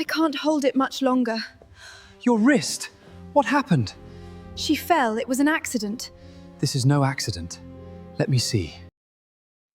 I can't hold it much longer. Your wrist! What happened? She fell. It was an accident. This is no accident. Let me see.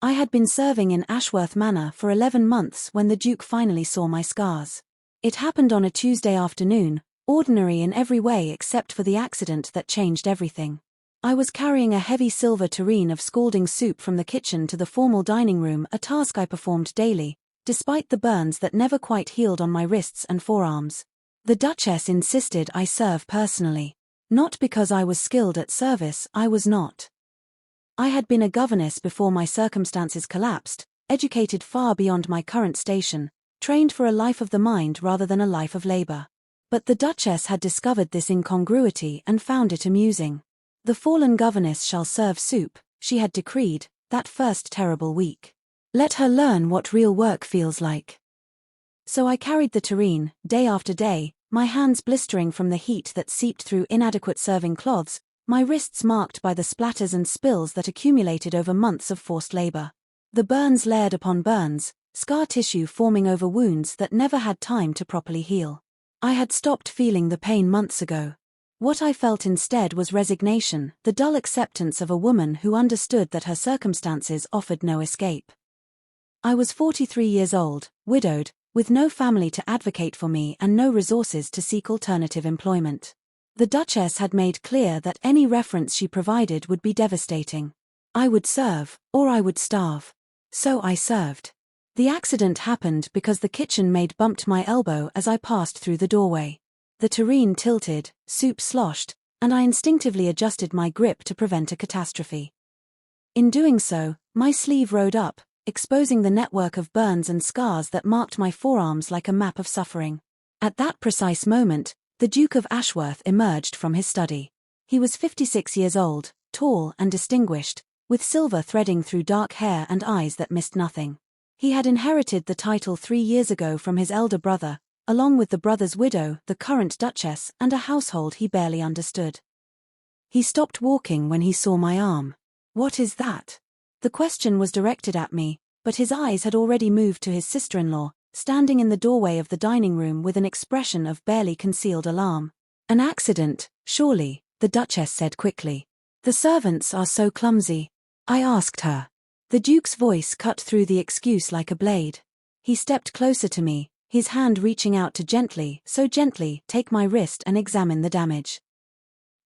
I had been serving in Ashworth Manor for 11 months when the Duke finally saw my scars. It happened on a Tuesday afternoon, ordinary in every way except for the accident that changed everything. I was carrying a heavy silver tureen of scalding soup from the kitchen to the formal dining room, a task I performed daily, despite the burns that never quite healed on my wrists and forearms. The Duchess insisted I serve personally. Not because I was skilled at service, I was not. I had been a governess before my circumstances collapsed, educated far beyond my current station, trained for a life of the mind rather than a life of labor. But the Duchess had discovered this incongruity and found it amusing. The fallen governess shall serve soup, she had decreed, that first terrible week. Let her learn what real work feels like. So I carried the tureen, day after day, my hands blistering from the heat that seeped through inadequate serving cloths, my wrists marked by the splatters and spills that accumulated over months of forced labor. The burns layered upon burns, scar tissue forming over wounds that never had time to properly heal. I had stopped feeling the pain months ago. What I felt instead was resignation, the dull acceptance of a woman who understood that her circumstances offered no escape. I was 43 years old, widowed, with no family to advocate for me and no resources to seek alternative employment. The Duchess had made clear that any reference she provided would be devastating. I would serve, or I would starve. So I served. The accident happened because the kitchen maid bumped my elbow as I passed through the doorway. The tureen tilted, soup sloshed, and I instinctively adjusted my grip to prevent a catastrophe. In doing so, my sleeve rode up, exposing the network of burns and scars that marked my forearms like a map of suffering. At that precise moment, the Duke of Ashworth emerged from his study. He was 56 years old, tall and distinguished, with silver threading through dark hair and eyes that missed nothing. He had inherited the title 3 years ago from his elder brother, along with the brother's widow, the current Duchess, and a household he barely understood. He stopped walking when he saw my arm. "What is that?" The question was directed at me, but his eyes had already moved to his sister-in-law, standing in the doorway of the dining room with an expression of barely concealed alarm. "An accident, surely," the Duchess said quickly. "The servants are so clumsy." I asked her. The Duke's voice cut through the excuse like a blade. He stepped closer to me, his hand reaching out to gently, so gently, take my wrist and examine the damage.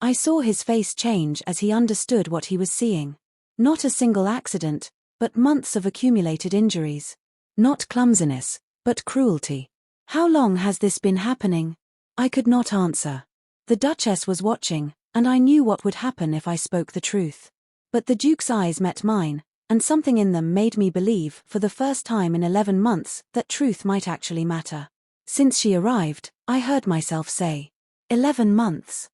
I saw his face change as he understood what he was seeing. Not a single accident, but months of accumulated injuries. Not clumsiness, but cruelty. "How long has this been happening?" I could not answer. The Duchess was watching, and I knew what would happen if I spoke the truth. But the Duke's eyes met mine, and something in them made me believe, for the first time in 11 months, that truth might actually matter. Since she arrived, I heard myself say, 11 months.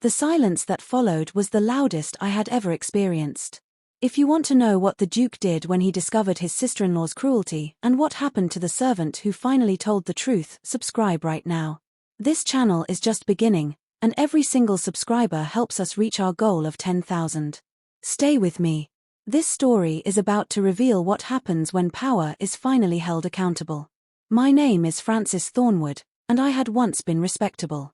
The silence that followed was the loudest I had ever experienced. If you want to know what the Duke did when he discovered his sister-in-law's cruelty, and what happened to the servant who finally told the truth, subscribe right now. This channel is just beginning, and every single subscriber helps us reach our goal of 10,000. Stay with me. This story is about to reveal what happens when power is finally held accountable. My name is Frances Thornwood, and I had once been respectable.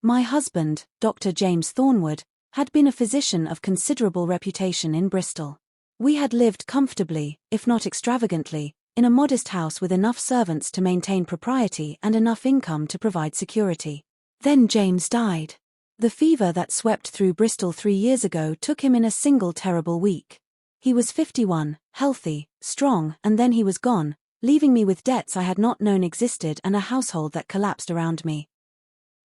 My husband, Dr. James Thornwood, had been a physician of considerable reputation in Bristol. We had lived comfortably, if not extravagantly, in a modest house with enough servants to maintain propriety and enough income to provide security. Then James died. The fever that swept through Bristol 3 years ago took him in a single terrible week. He was 51, healthy, strong, and then he was gone, leaving me with debts I had not known existed and a household that collapsed around me.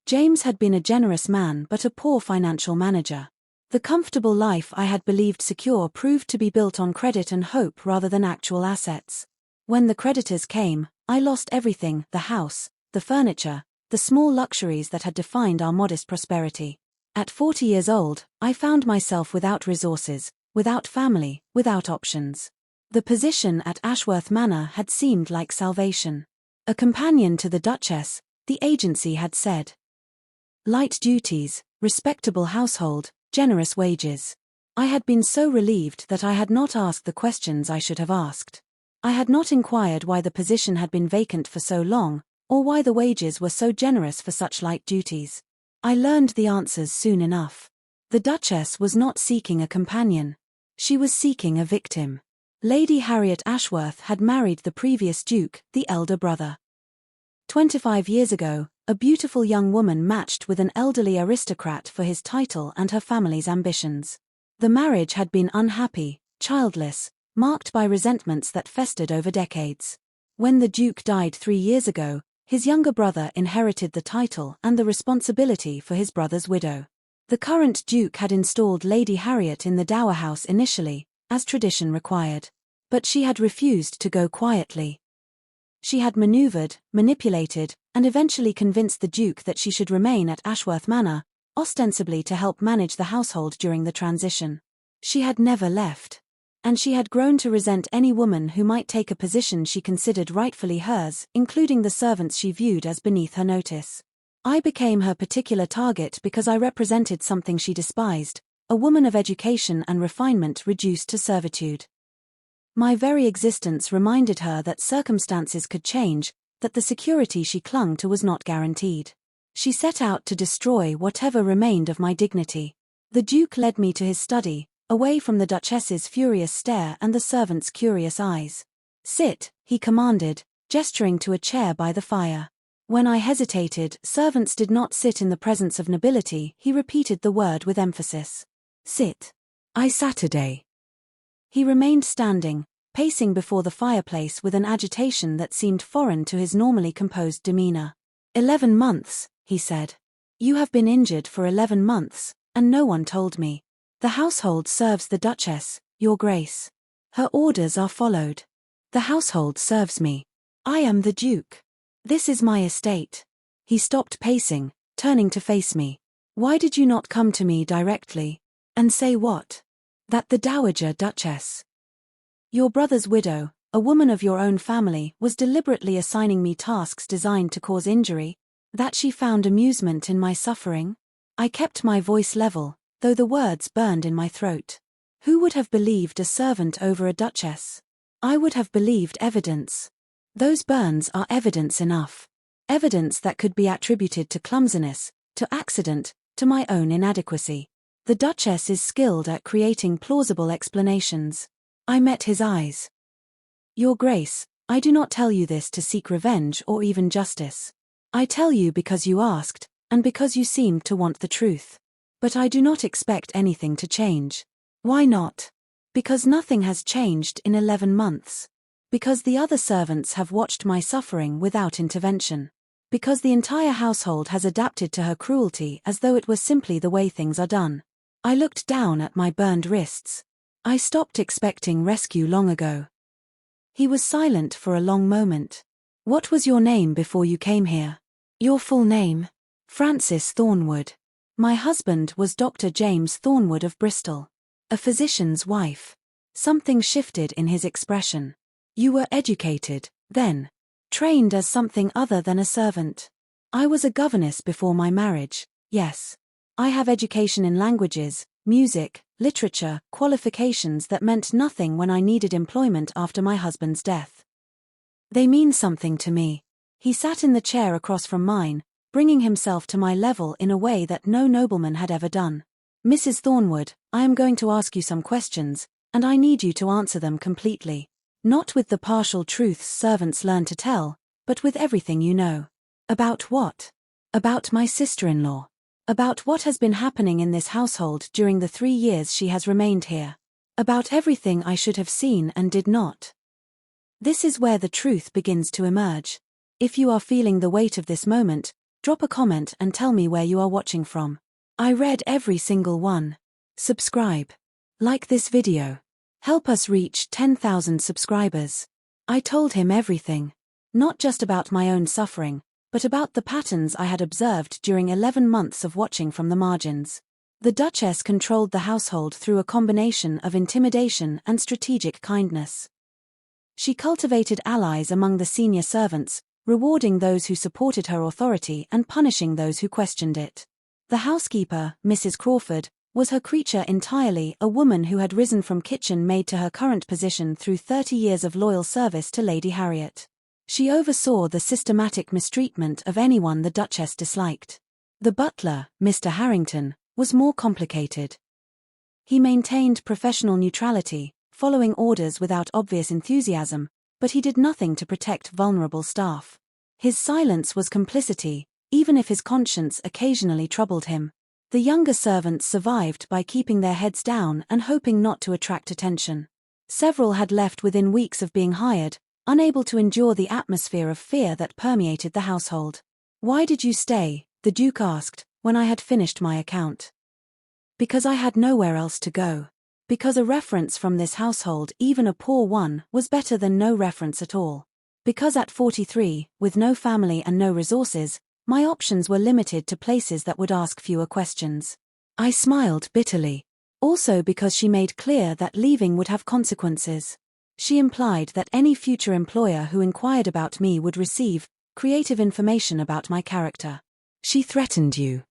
James had been a generous man but a poor financial manager. The comfortable life I had believed secure proved to be built on credit and hope rather than actual assets. When the creditors came, I lost everything: the house, the furniture, the small luxuries that had defined our modest prosperity. At 40 years old, I found myself without resources, without family, without options. The position at Ashworth Manor had seemed like salvation. A companion to the Duchess, the agency had said. Light duties, respectable household, generous wages. I had been so relieved that I had not asked the questions I should have asked. I had not inquired why the position had been vacant for so long, or why the wages were so generous for such light duties. I learned the answers soon enough. The Duchess was not seeking a companion. She was seeking a victim. Lady Harriet Ashworth had married the previous Duke, the elder brother. 25 years ago, a beautiful young woman matched with an elderly aristocrat for his title and her family's ambitions. The marriage had been unhappy, childless, marked by resentments that festered over decades. When the Duke died 3 years ago, his younger brother inherited the title and the responsibility for his brother's widow. The current Duke had installed Lady Harriet in the dower house initially, as tradition required. But she had refused to go quietly. She had maneuvered, manipulated, and eventually convinced the Duke that she should remain at Ashworth Manor, ostensibly to help manage the household during the transition. She had never left. And she had grown to resent any woman who might take a position she considered rightfully hers, including the servants she viewed as beneath her notice. I became her particular target because I represented something she despised, a woman of education and refinement reduced to servitude. My very existence reminded her that circumstances could change, that the security she clung to was not guaranteed. She set out to destroy whatever remained of my dignity. The Duke led me to his study, away from the Duchess's furious stare and the servants' curious eyes. "Sit," he commanded, gesturing to a chair by the fire. When I hesitated, servants did not sit in the presence of nobility, he repeated the word with emphasis. "Sit." I Saturday. He remained standing, pacing before the fireplace with an agitation that seemed foreign to his normally composed demeanor. 11 months, he said. You have been injured for 11 months, and no one told me. The household serves the Duchess, Your Grace. Her orders are followed. The household serves me. I am the Duke. This is my estate. He stopped pacing, turning to face me. Why did you not come to me directly? And say what? That the Dowager Duchess, your brother's widow, a woman of your own family, was deliberately assigning me tasks designed to cause injury, that she found amusement in my suffering? I kept my voice level, though the words burned in my throat. Who would have believed a servant over a duchess? I would have believed evidence. Those burns are evidence enough. Evidence that could be attributed to clumsiness, to accident, to my own inadequacy. The Duchess is skilled at creating plausible explanations. I met his eyes. Your Grace, I do not tell you this to seek revenge or even justice. I tell you because you asked, and because you seemed to want the truth. But I do not expect anything to change. Why not? Because nothing has changed in 11 months. Because the other servants have watched my suffering without intervention. Because the entire household has adapted to her cruelty as though it were simply the way things are done. I looked down at my burned wrists. I stopped expecting rescue long ago. He was silent for a long moment. What was your name before you came here? Your full name? Francis Thornwood. My husband was Dr. James Thornwood of Bristol. A physician's wife. Something shifted in his expression. You were educated, then. Trained as something other than a servant. I was a governess before my marriage, yes. I have education in languages, music, literature, qualifications that meant nothing when I needed employment after my husband's death. They mean something to me. He sat in the chair across from mine, bringing himself to my level in a way that no nobleman had ever done. Mrs. Thornwood, I am going to ask you some questions, and I need you to answer them completely. Not with the partial truths servants learn to tell, but with everything you know. About what? About my sister-in-law. About what has been happening in this household during the 3 years she has remained here. About everything I should have seen and did not. This is where the truth begins to emerge. If you are feeling the weight of this moment, drop a comment and tell me where you are watching from. I read every single one. Subscribe. Like this video. Help us reach 10,000 subscribers. I told him everything. Not just about my own suffering, but about the patterns I had observed during 11 months of watching from the margins. The Duchess controlled the household through a combination of intimidation and strategic kindness. She cultivated allies among the senior servants, rewarding those who supported her authority and punishing those who questioned it. The housekeeper, Mrs. Crawford, was her creature entirely, a woman who had risen from kitchen maid to her current position through 30 years of loyal service to Lady Harriet. She oversaw the systematic mistreatment of anyone the Duchess disliked. The butler, Mr. Harrington, was more complicated. He maintained professional neutrality, following orders without obvious enthusiasm, but he did nothing to protect vulnerable staff. His silence was complicity, even if his conscience occasionally troubled him. The younger servants survived by keeping their heads down and hoping not to attract attention. Several had left within weeks of being hired, unable to endure the atmosphere of fear that permeated the household. "Why did you stay?" the Duke asked, when I had finished my account. "Because I had nowhere else to go. Because a reference from this household, even a poor one, was better than no reference at all. Because at 43, with no family and no resources, my options were limited to places that would ask fewer questions." I smiled bitterly. Also because she made clear that leaving would have consequences. She implied that any future employer who inquired about me would receive creative information about my character. "She threatened you.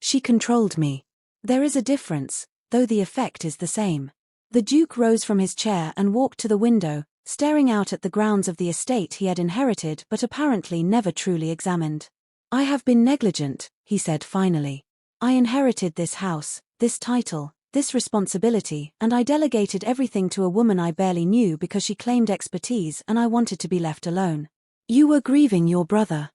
She controlled me. There is a difference, though the effect is the same." The Duke rose from his chair and walked to the window, staring out at the grounds of the estate he had inherited but apparently never truly examined. "I have been negligent," he said finally. "I inherited this house, this title, this responsibility, and I delegated everything to a woman I barely knew because she claimed expertise and I wanted to be left alone." "You were grieving your brother."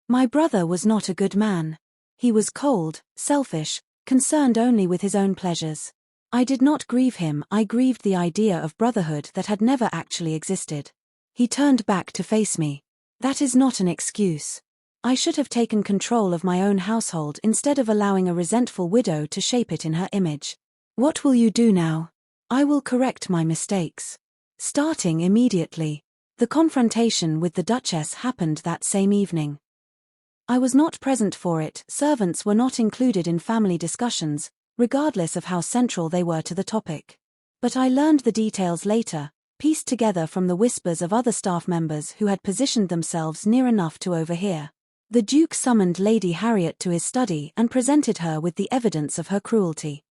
"My brother was not a good man. He was cold, selfish, concerned only with his own pleasures. I did not grieve him, I grieved the idea of brotherhood that had never actually existed." He turned back to face me. "That is not an excuse. I should have taken control of my own household instead of allowing a resentful widow to shape it in her image. What will you do now?" "I will correct my mistakes. Starting immediately." The confrontation with the Duchess happened that same evening. I was not present for it. Servants were not included in family discussions, regardless of how central they were to the topic. But I learned the details later, pieced together from the whispers of other staff members who had positioned themselves near enough to overhear. The Duke summoned Lady Harriet to his study and presented her with the evidence of her cruelty.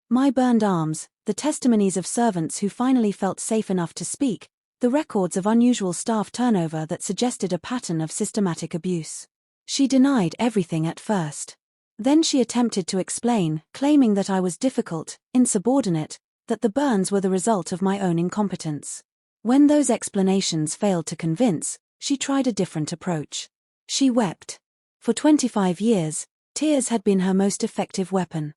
My burned arms, the testimonies of servants who finally felt safe enough to speak, the records of unusual staff turnover that suggested a pattern of systematic abuse. She denied everything at first. Then she attempted to explain, claiming that I was difficult, insubordinate, that the burns were the result of my own incompetence. When those explanations failed to convince, she tried a different approach. She wept. For 25 years, tears had been her most effective weapon.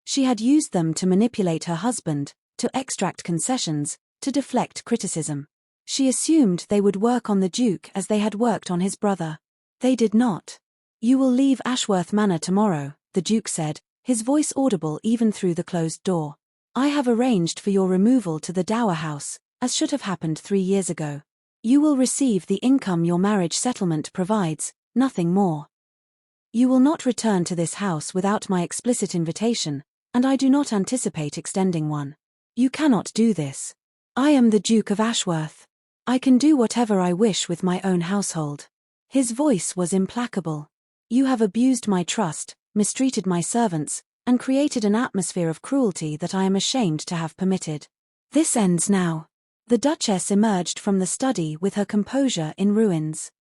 She had used them to manipulate her husband, to extract concessions, to deflect criticism. She assumed they would work on the Duke as they had worked on his brother. They did not. "You will leave Ashworth Manor tomorrow," the Duke said, his voice audible even through the closed door. "I have arranged for your removal to the Dower House, as should have happened 3 years ago. You will receive the income your marriage settlement provides, nothing more. You will not return to this house without my explicit invitation, and I do not anticipate extending one. You cannot do this. I am the Duke of Ashworth. I can do whatever I wish with my own household." His voice was implacable. "You have abused my trust, mistreated my servants, and created an atmosphere of cruelty that I am ashamed to have permitted. This ends now." The Duchess emerged from the study with her composure in ruins.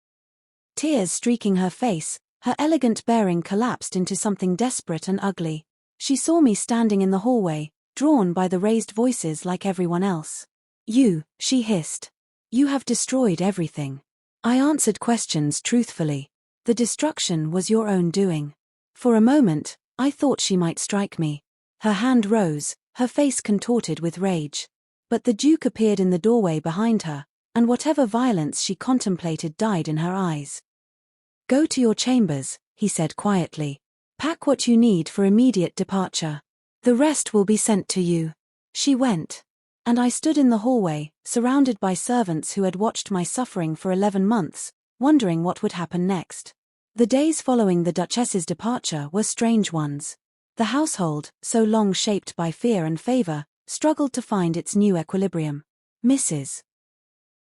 Tears streaking her face, her elegant bearing collapsed into something desperate and ugly. She saw me standing in the hallway, drawn by the raised voices like everyone else. "You," she hissed. "You have destroyed everything." I answered questions truthfully. "The destruction was your own doing." For a moment, I thought she might strike me. Her hand rose, her face contorted with rage. But the Duke appeared in the doorway behind her, and whatever violence she contemplated died in her eyes. "Go to your chambers," he said quietly. "Pack what you need for immediate departure. The rest will be sent to you." She went. And I stood in the hallway, surrounded by servants who had watched my suffering for 11 months, wondering what would happen next. The days following the Duchess's departure were strange ones. The household, so long shaped by fear and favor, struggled to find its new equilibrium. Mrs.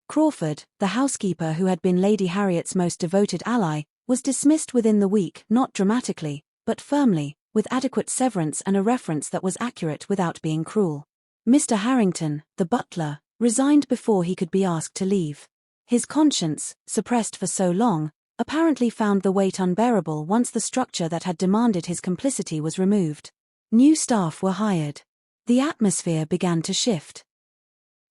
Crawford, the housekeeper who had been Lady Harriet's most devoted ally, was dismissed within the week, not dramatically, but firmly, with adequate severance and a reference that was accurate without being cruel. Mr. Harrington, the butler, resigned before he could be asked to leave. His conscience, suppressed for so long, apparently found the weight unbearable once the structure that had demanded his complicity was removed. New staff were hired. The atmosphere began to shift.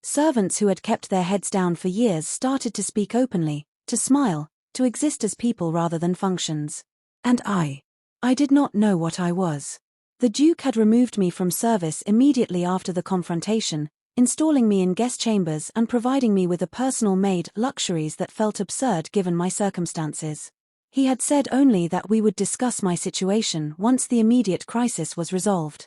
Servants who had kept their heads down for years started to speak openly, to smile, to exist as people rather than functions. And I did not know what I was. The Duke had removed me from service immediately after the confrontation, installing me in guest chambers and providing me with a personal maid, luxuries that felt absurd given my circumstances. He had said only that we would discuss my situation once the immediate crisis was resolved.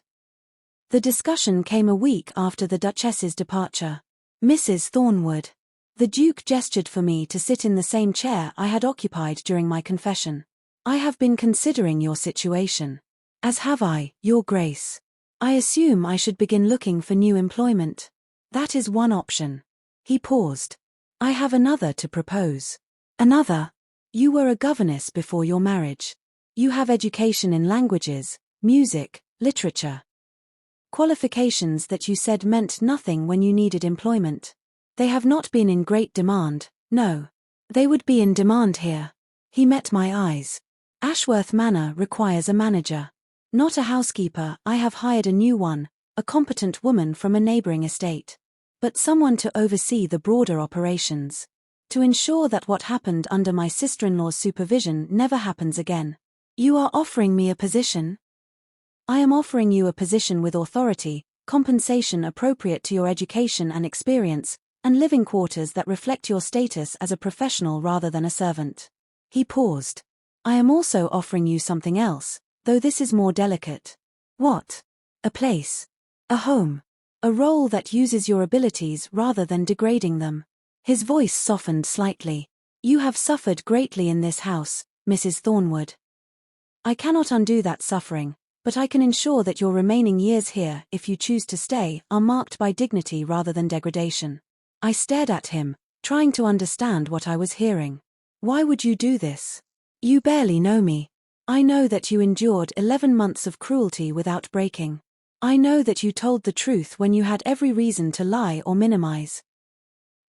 The discussion came a week after the Duchess's departure. Mrs. Thornwood. The Duke gestured for me to sit in the same chair I had occupied during my confession. I have been considering your situation. As have I, Your Grace. I assume I should begin looking for new employment. That is one option. He paused. I have another to propose. Another? You were a governess before your marriage. You have education in languages, music, literature. Qualifications that you said meant nothing when you needed employment. They have not been in great demand, no. They would be in demand here. He met my eyes. Ashworth Manor requires a manager. Not a housekeeper. I have hired a new one, a competent woman from a neighboring estate. But someone to oversee the broader operations. To ensure that what happened under my sister-in-law's supervision never happens again. You are offering me a position? I am offering you a position with authority, compensation appropriate to your education and experience, and living quarters that reflect your status as a professional rather than a servant. He paused. I am also offering you something else, though this is more delicate. What? A place. A home. A role that uses your abilities rather than degrading them. His voice softened slightly. You have suffered greatly in this house, Mrs. Thornwood. I cannot undo that suffering, but I can ensure that your remaining years here, if you choose to stay, are marked by dignity rather than degradation. I stared at him, trying to understand what I was hearing. Why would you do this? You barely know me. I know that you endured 11 months of cruelty without breaking. I know that you told the truth when you had every reason to lie or minimize.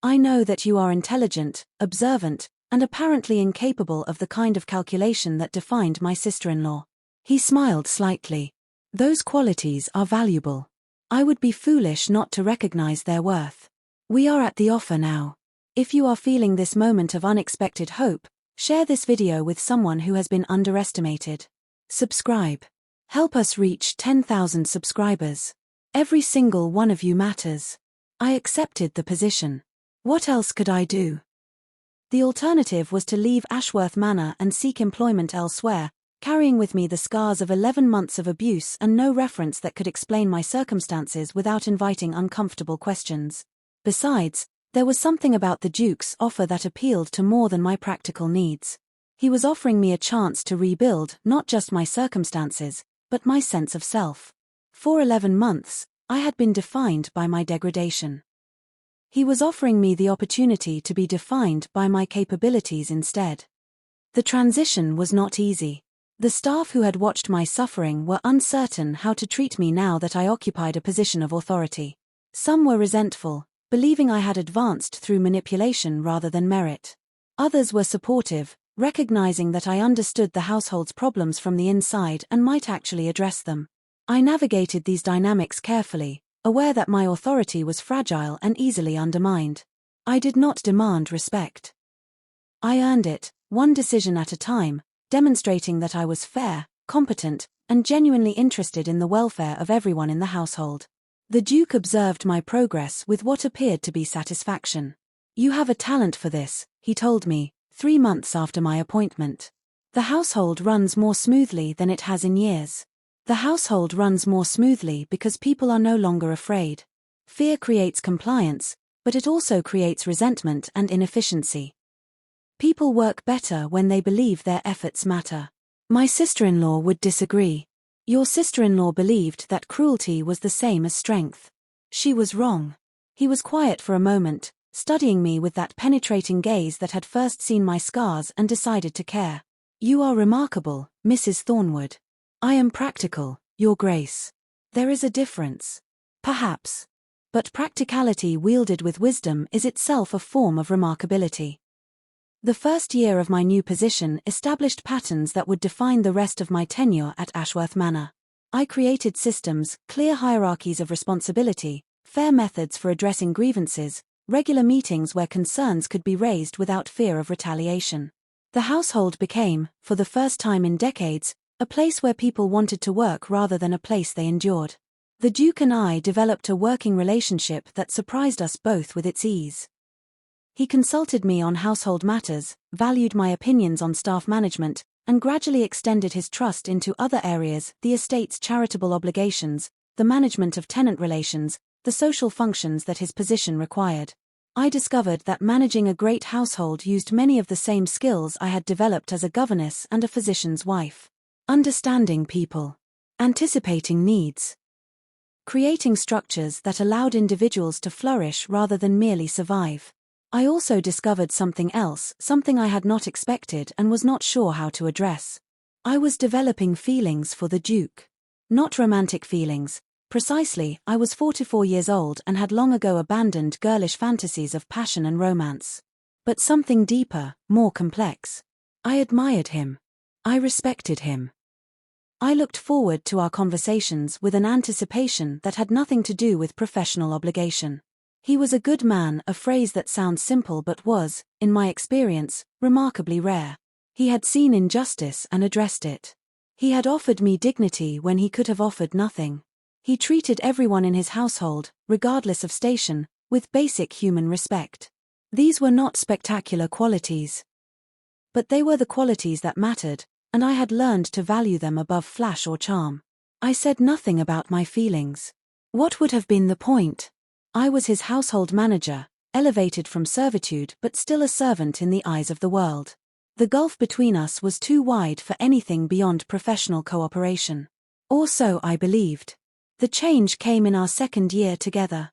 I know that you are intelligent, observant, and apparently incapable of the kind of calculation that defined my sister-in-law. He smiled slightly. Those qualities are valuable. I would be foolish not to recognize their worth. We are at the offer now. If you are feeling this moment of unexpected hope, share this video with someone who has been underestimated. Subscribe. Help us reach 10,000 subscribers. Every single one of you matters. I accepted the position. What else could I do? The alternative was to leave Ashworth Manor and seek employment elsewhere, carrying with me the scars of 11 months of abuse and no reference that could explain my circumstances without inviting uncomfortable questions. Besides, there was something about the Duke's offer that appealed to more than my practical needs. He was offering me a chance to rebuild not just my circumstances, but my sense of self. For 11 months, I had been defined by my degradation. He was offering me the opportunity to be defined by my capabilities instead. The transition was not easy. The staff who had watched my suffering were uncertain how to treat me now that I occupied a position of authority. Some were resentful, believing I had advanced through manipulation rather than merit. Others were supportive, recognizing that I understood the household's problems from the inside and might actually address them. I navigated these dynamics carefully, aware that my authority was fragile and easily undermined. I did not demand respect. I earned it, one decision at a time, demonstrating that I was fair, competent, and genuinely interested in the welfare of everyone in the household. The Duke observed my progress with what appeared to be satisfaction. You have a talent for this, he told me, 3 months after my appointment. The household runs more smoothly than it has in years. The household runs more smoothly because people are no longer afraid. Fear creates compliance, but it also creates resentment and inefficiency. People work better when they believe their efforts matter. My sister-in-law would disagree. Your sister-in-law believed that cruelty was the same as strength. She was wrong. He was quiet for a moment, studying me with that penetrating gaze that had first seen my scars and decided to care. You are remarkable, Mrs. Thornwood. I am practical, Your Grace. There is a difference. Perhaps. But practicality wielded with wisdom is itself a form of remarkability. The first year of my new position established patterns that would define the rest of my tenure at Ashworth Manor. I created systems, clear hierarchies of responsibility, fair methods for addressing grievances, regular meetings where concerns could be raised without fear of retaliation. The household became, for the first time in decades, a place where people wanted to work rather than a place they endured. The Duke and I developed a working relationship that surprised us both with its ease. He consulted me on household matters, valued my opinions on staff management, and gradually extended his trust into other areas: the estate's charitable obligations, the management of tenant relations, the social functions that his position required. I discovered that managing a great household used many of the same skills I had developed as a governess and a physician's wife. Understanding people. Anticipating needs. Creating structures that allowed individuals to flourish rather than merely survive. I also discovered something else, something I had not expected and was not sure how to address. I was developing feelings for the Duke. Not romantic feelings. Precisely, I was 44 years old and had long ago abandoned girlish fantasies of passion and romance. But something deeper, more complex. I admired him. I respected him. I looked forward to our conversations with an anticipation that had nothing to do with professional obligation. He was a good man, a phrase that sounds simple but was, in my experience, remarkably rare. He had seen injustice and addressed it. He had offered me dignity when he could have offered nothing. He treated everyone in his household, regardless of station, with basic human respect. These were not spectacular qualities. But they were the qualities that mattered, and I had learned to value them above flash or charm. I said nothing about my feelings. What would have been the point? I was his household manager, elevated from servitude but still a servant in the eyes of the world. The gulf between us was too wide for anything beyond professional cooperation. Or so I believed. The change came in our second year together.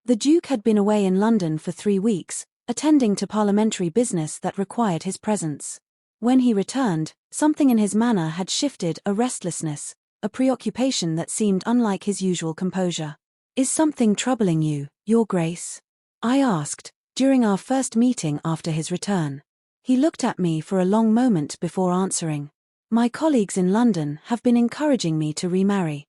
The Duke had been away in London for 3 weeks, attending to parliamentary business that required his presence. When he returned, something in his manner had shifted, a restlessness, a preoccupation that seemed unlike his usual composure. "Is something troubling you, Your Grace?" I asked, during our first meeting after his return. He looked at me for a long moment before answering. "My colleagues in London have been encouraging me to remarry.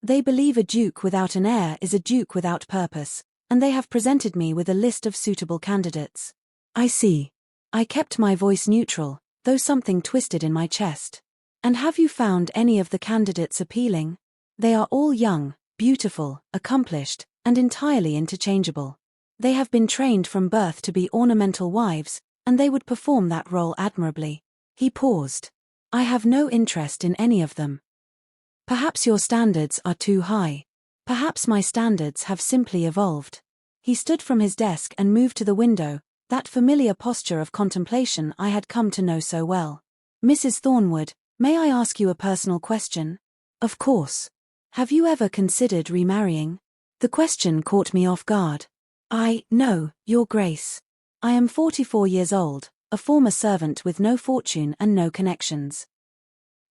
They believe a duke without an heir is a duke without purpose, and they have presented me with a list of suitable candidates." "I see." I kept my voice neutral, though something twisted in my chest. "And have you found any of the candidates appealing?" "They are all young, beautiful, accomplished, and entirely interchangeable. They have been trained from birth to be ornamental wives, and they would perform that role admirably." He paused. "I have no interest in any of them. Perhaps your standards are too high. Perhaps my standards have simply evolved." He stood from his desk and moved to the window, that familiar posture of contemplation I had come to know so well. "Mrs. Thornwood, may I ask you a personal question?" "Of course." "Have you ever considered remarrying?" The question caught me off guard. No, Your Grace. I am 44 years old, a former servant with no fortune and no connections.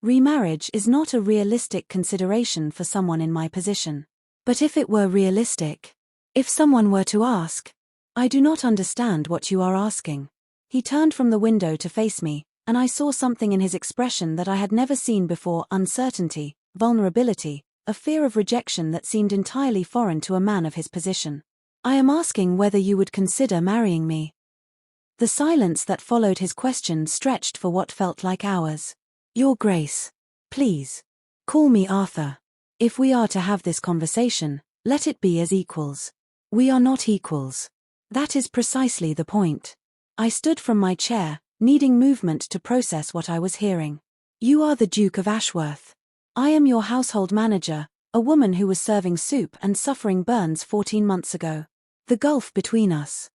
Remarriage is not a realistic consideration for someone in my position. But if it were realistic, if someone were to ask, I do not understand what you are asking. He turned from the window to face me, and I saw something in his expression that I had never seen before: uncertainty, vulnerability, a fear of rejection that seemed entirely foreign to a man of his position. "I am asking whether you would consider marrying me." The silence that followed his question stretched for what felt like hours. "Your Grace, please, call me Arthur. If we are to have this conversation, let it be as equals." "We are not equals." "That is precisely the point." I stood from my chair, needing movement to process what I was hearing. "You are the Duke of Ashworth. I am your household manager, a woman who was serving soup and suffering burns 14 months ago. The gulf between us.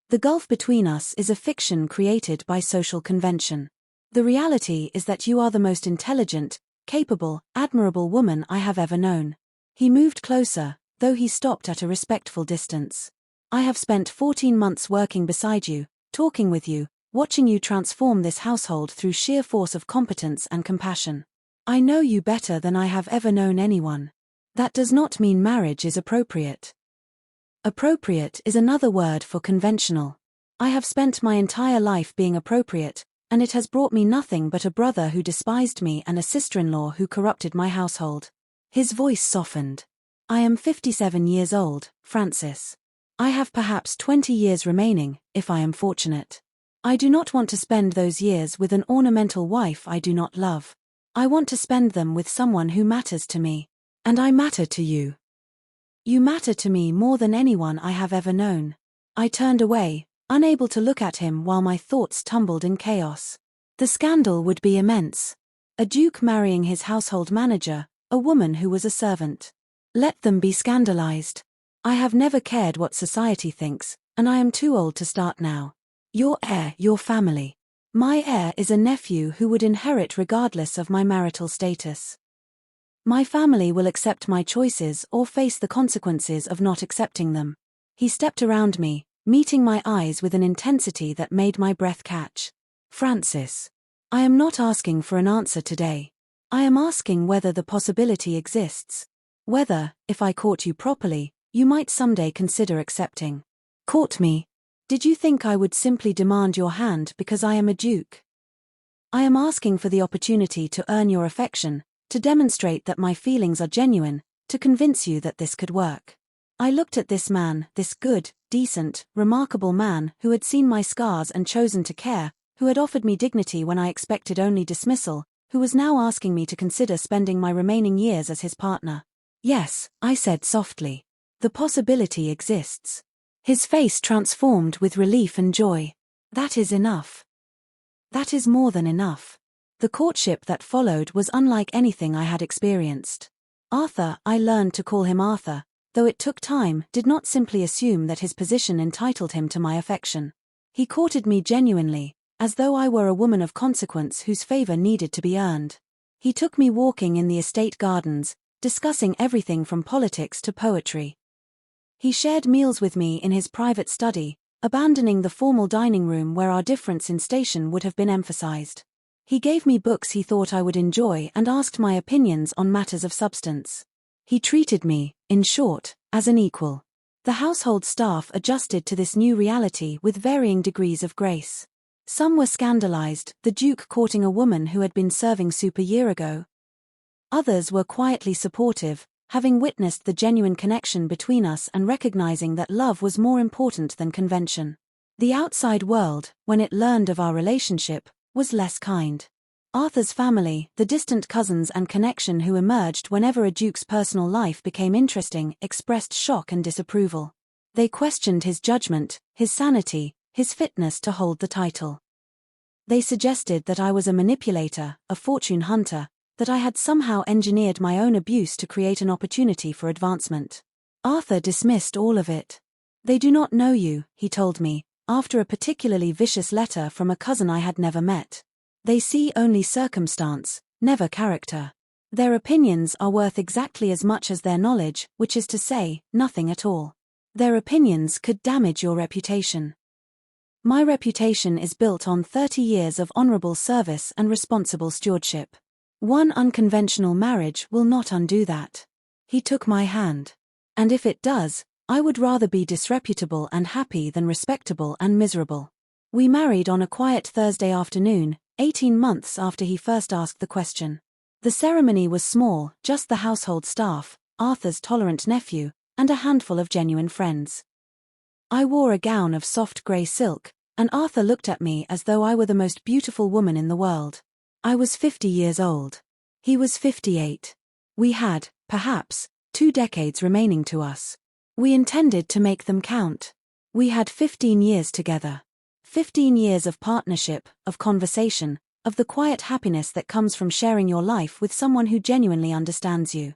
The gulf between us is a fiction created by social convention. The reality is that you are the most intelligent, capable, admirable woman I have ever known." He moved closer, though he stopped at a respectful distance. "I have spent 14 months working beside you, talking with you, watching you transform this household through sheer force of competence and compassion. I know you better than I have ever known anyone. That does not mean marriage is appropriate. Appropriate is another word for conventional. I have spent my entire life being appropriate, and it has brought me nothing but a brother who despised me and a sister-in-law who corrupted my household. His voice softened. I am 57 years old, Francis. I have perhaps 20 years remaining, if I am fortunate. I do not want to spend those years with an ornamental wife I do not love. I want to spend them with someone who matters to me. And I matter to you. You matter to me more than anyone I have ever known. I turned away, unable to look at him while my thoughts tumbled in chaos. The scandal would be immense. A duke marrying his household manager, a woman who was a servant. Let them be scandalized. I have never cared what society thinks, and I am too old to start now. Your heir, your family. My heir is a nephew who would inherit regardless of my marital status. My family will accept my choices or face the consequences of not accepting them. He stepped around me, meeting my eyes with an intensity that made my breath catch. Francis. I am not asking for an answer today. I am asking whether the possibility exists. Whether, if I caught you properly, you might someday consider accepting. Caught me? Did you think I would simply demand your hand because I am a duke? I am asking for the opportunity to earn your affection, to demonstrate that my feelings are genuine, to convince you that this could work. I looked at this man, this good, decent, remarkable man who had seen my scars and chosen to care, who had offered me dignity when I expected only dismissal, who was now asking me to consider spending my remaining years as his partner. Yes, I said softly. The possibility exists. His face transformed with relief and joy. That is enough. That is more than enough. The courtship that followed was unlike anything I had experienced. Arthur, I learned to call him Arthur, though it took time, did not simply assume that his position entitled him to my affection. He courted me genuinely, as though I were a woman of consequence whose favor needed to be earned. He took me walking in the estate gardens, discussing everything from politics to poetry. He shared meals with me in his private study, abandoning the formal dining room where our difference in station would have been emphasized. He gave me books he thought I would enjoy and asked my opinions on matters of substance. He treated me, in short, as an equal. The household staff adjusted to this new reality with varying degrees of grace. Some were scandalized, the Duke courting a woman who had been serving soup a year ago. Others were quietly supportive, having witnessed the genuine connection between us and recognizing that love was more important than convention. The outside world, when it learned of our relationship, was less kind. Arthur's family, the distant cousins and connection who emerged whenever a duke's personal life became interesting, expressed shock and disapproval. They questioned his judgment, his sanity, his fitness to hold the title. They suggested that I was a manipulator, a fortune hunter, that I had somehow engineered my own abuse to create an opportunity for advancement. Arthur dismissed all of it. They do not know you, he told me, after a particularly vicious letter from a cousin I had never met. They see only circumstance, never character. Their opinions are worth exactly as much as their knowledge, which is to say, nothing at all. Their opinions could damage your reputation. My reputation is built on 30 years of honorable service and responsible stewardship. One unconventional marriage will not undo that. He took my hand. And if it does, I would rather be disreputable and happy than respectable and miserable. We married on a quiet Thursday afternoon, 18 months after he first asked the question. The ceremony was small, just the household staff, Arthur's tolerant nephew, and a handful of genuine friends. I wore a gown of soft grey silk, and Arthur looked at me as though I were the most beautiful woman in the world. I was 50 years old. He was 58. We had, perhaps, 2 decades remaining to us. We intended to make them count. We had 15 years together. 15 years of partnership, of conversation, of the quiet happiness that comes from sharing your life with someone who genuinely understands you.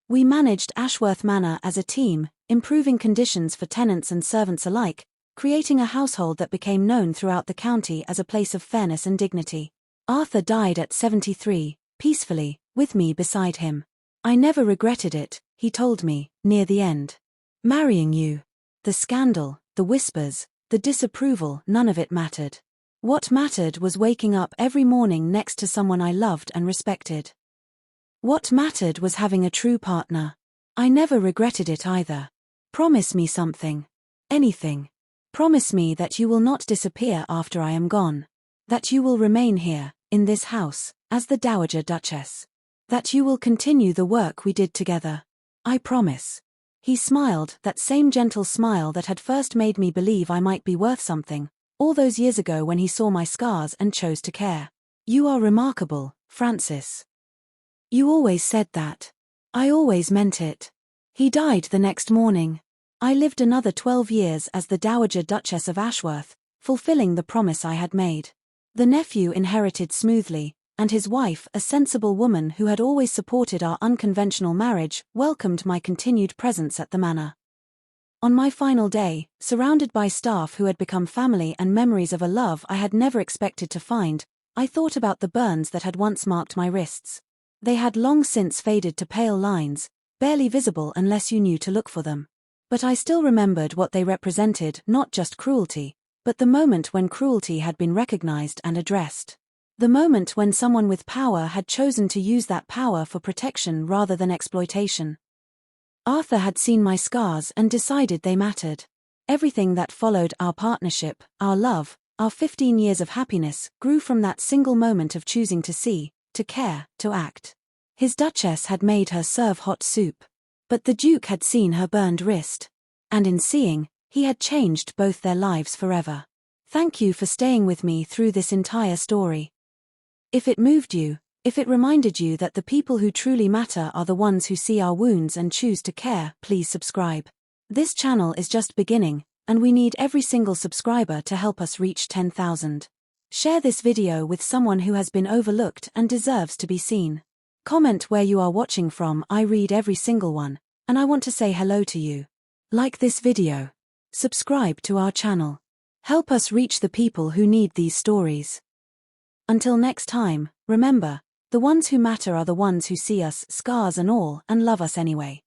We managed Ashworth Manor as a team, improving conditions for tenants and servants alike, creating a household that became known throughout the county as a place of fairness and dignity. Arthur died at 73, peacefully, with me beside him. I never regretted it, he told me, near the end. Marrying you. The scandal, the whispers, the disapproval, none of it mattered. What mattered was waking up every morning next to someone I loved and respected. What mattered was having a true partner. I never regretted it either. Promise me something. Anything. Promise me that you will not disappear after I am gone. That you will remain here, in this house, as the Dowager Duchess. That you will continue the work we did together. I promise. He smiled, that same gentle smile that had first made me believe I might be worth something, all those years ago when he saw my scars and chose to care. You are remarkable, Francis. You always said that. I always meant it. He died the next morning. I lived another 12 years as the Dowager Duchess of Ashworth, fulfilling the promise I had made. The nephew inherited smoothly, and his wife, a sensible woman who had always supported our unconventional marriage, welcomed my continued presence at the manor. On my final day, surrounded by staff who had become family and memories of a love I had never expected to find, I thought about the burns that had once marked my wrists. They had long since faded to pale lines, barely visible unless you knew to look for them. But I still remembered what they represented, not just cruelty, but the moment when cruelty had been recognized and addressed. The moment when someone with power had chosen to use that power for protection rather than exploitation. Arthur had seen my scars and decided they mattered. Everything that followed our partnership, our love, our 15 years of happiness, grew from that single moment of choosing to see, to care, to act. His Duchess had made her serve hot soup. But the Duke had seen her burned wrist. And in seeing, he had changed both their lives forever. Thank you for staying with me through this entire story. If it moved you, if it reminded you that the people who truly matter are the ones who see our wounds and choose to care, please subscribe. This channel is just beginning, and we need every single subscriber to help us reach 10,000. Share this video with someone who has been overlooked and deserves to be seen. Comment where you are watching from. I read every single one, and I want to say hello to you. Like this video. Subscribe to our channel. Help us reach the people who need these stories. Until next time, remember, the ones who matter are the ones who see us, scars and all, and love us anyway.